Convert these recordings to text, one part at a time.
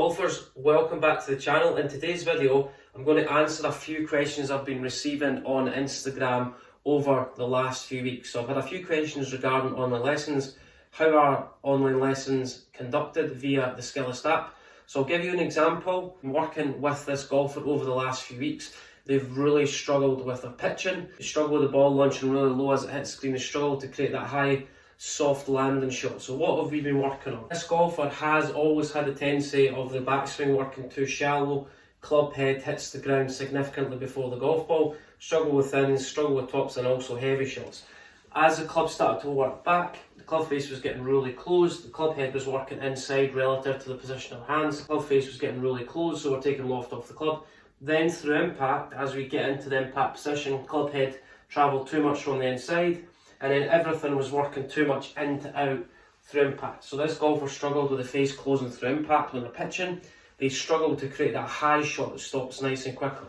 Golfers, welcome back to the channel. In today's video, I'm going to answer a few questions I've been receiving on Instagram over the last few weeks. So I've had a few questions regarding online lessons. How are online lessons conducted via the Skillest app? So I'll give you an example. I'm working with this golfer over the last few weeks. They've really struggled with their pitching. They struggle with the ball launching really low as it hits the green. They struggle to create that high, soft landing shot. So what have we been working on? This golfer has always had a tendency of the backswing working too shallow. Club head hits the ground significantly before the golf ball. Struggle with ins, struggle with tops, and also heavy shots. As the club started to work back, the club face was getting really closed. The club head was working inside relative to the position of hands. The club face was getting really closed, so we're taking loft off the club. Then through impact, as we get into the impact position, club head travelled too much from the inside, and then everything was working too much in to out through impact. So this golfer struggled with the face closing through impact when they're pitching. They struggled to create that high shot that stops nice and quickly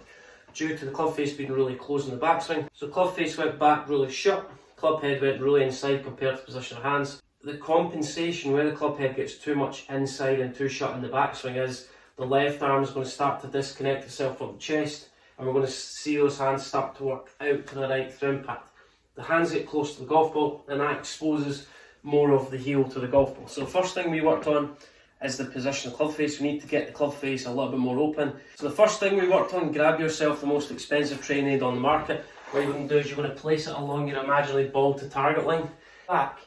due to the club face being really close in the backswing. So club face went back really shut, club head went really inside compared to position of hands. The compensation where the club head gets too much inside and too shut in the backswing is the left arm is going to start to disconnect itself from the chest, and we're going to see those hands start to work out to the right through impact. The hands get close to the golf ball, and that exposes more of the heel to the golf ball. So the first thing we worked on is the position of the club face. We need to get the club face a little bit more open. So the first thing we worked on, grab yourself the most expensive training aid on the market. What you're going to do is you're going to place it along your imaginary ball to target line. Back,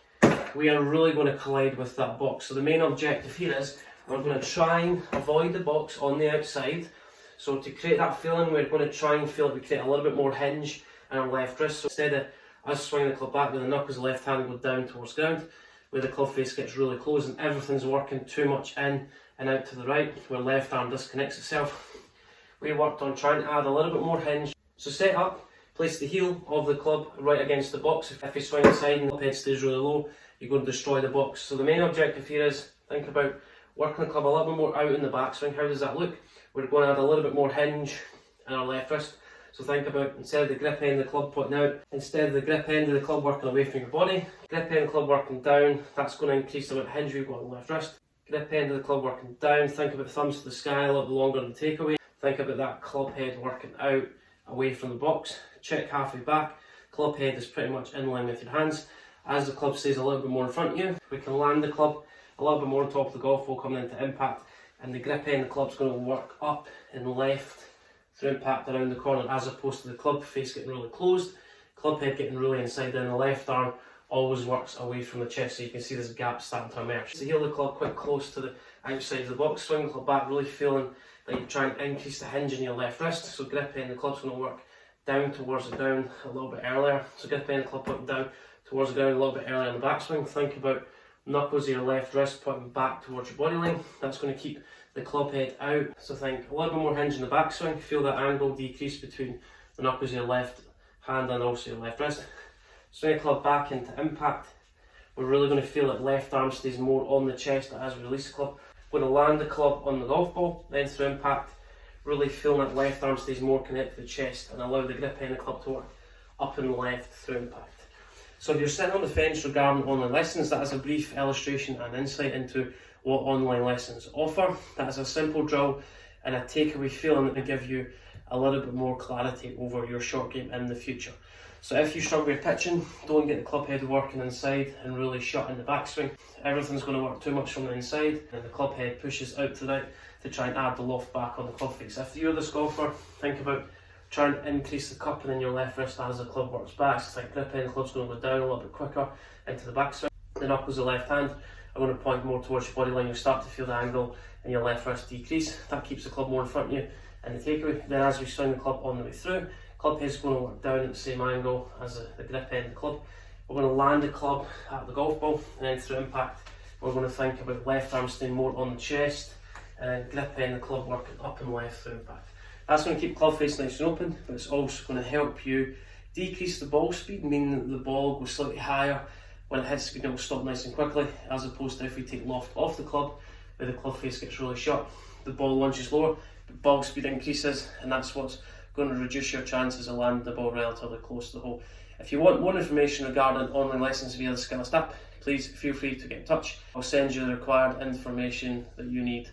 we are really going to collide with that box. So the main objective here is we're going to try and avoid the box on the outside. So to create that feeling, we're going to try and feel like we create a little bit more hinge in our left wrist. So instead of us swinging the club back with the knuckles, the left hand go down towards ground, where the club face gets really close and everything's working too much in and out to the right, where left arm disconnects itself. We worked on trying to add a little bit more hinge. So set up, place the heel of the club right against the box. If you swing inside and the head stays really low, you're going to destroy the box. So the main objective here is think about working the club a little bit more out in the backswing. How does that look? We're going to add a little bit more hinge in our left wrist. So think about, instead of the grip end of the club pointing out, instead of the grip end of the club working away from your body, grip end of the club working down, that's going to increase the amount of hinge we've got on the left wrist. Grip end of the club working down, think about thumbs to the sky a little bit longer than the takeaway. Think about that club head working out away from the box. Check halfway back, club head is pretty much in line with your hands. As the club stays a little bit more in front of you, we can land the club a little bit more on top of the golf ball coming into impact, and the grip end of the club's going to work up and left through impact around the corner, as opposed to the club face getting really closed, club head getting really inside, and the left arm always works away from the chest, so you can see this gap starting to emerge. So heel of the club quite close to the outside of the box, swing the club back, really feeling that you're trying to increase the hinge in your left wrist. So grip end of the club's going to work down towards the ground a little bit earlier. So grip end of the club pointing down towards the ground a little bit earlier in the backswing. Think about knuckles of your left wrist pointing back towards your body line. That's going to keep the club head out. So think a little bit more hinge in the backswing. Feel that angle decrease between the knuckles of your left hand and also your left wrist. Swing the club back into impact. We're really going to feel that left arm stays more on the chest as we release the club. We're going to land the club on the golf ball, then through impact, really feeling that left arm stays more connected to the chest and allow the grip end of the club to work up and left through impact. So if you're sitting on the fence regarding online lessons, that is a brief illustration and insight into what online lessons offer. That is a simple drill and a takeaway feeling that will give you a little bit more clarity over your short game in the future. So if you struggle with pitching, don't get the club head working inside and really shut in the backswing. Everything's going to work too much from the inside, and the club head pushes out to the right to try and add the loft back on the club face. If you're this golfer, think about trying to increase the cupping in your left wrist as the club works back. So like grip end, the club's going to go down a little bit quicker into the backswing. The knuckles of the left hand are going to point more towards your body line. You'll start to feel the angle in your left wrist decrease. That keeps the club more in front of you and the takeaway. Then as we swing the club on the way through, club head's going to work down at the same angle as the grip end of the club. We're going to land the club at the golf ball, and then through impact we're going to think about left arm staying more on the chest and then grip end of the club working up and left through impact. That's going to keep club face nice and open, but it's also going to help you decrease the ball speed, meaning that the ball goes slightly higher when it hits the green. It will stop nice and quickly, as opposed to if we take loft off the club, where the club face gets really shut, the ball launches lower, but ball speed increases, and that's what's going to reduce your chances of landing the ball relatively close to the hole. If you want more information regarding online lessons via the Skillest app, please feel free to get in touch. I'll send you the required information that you need.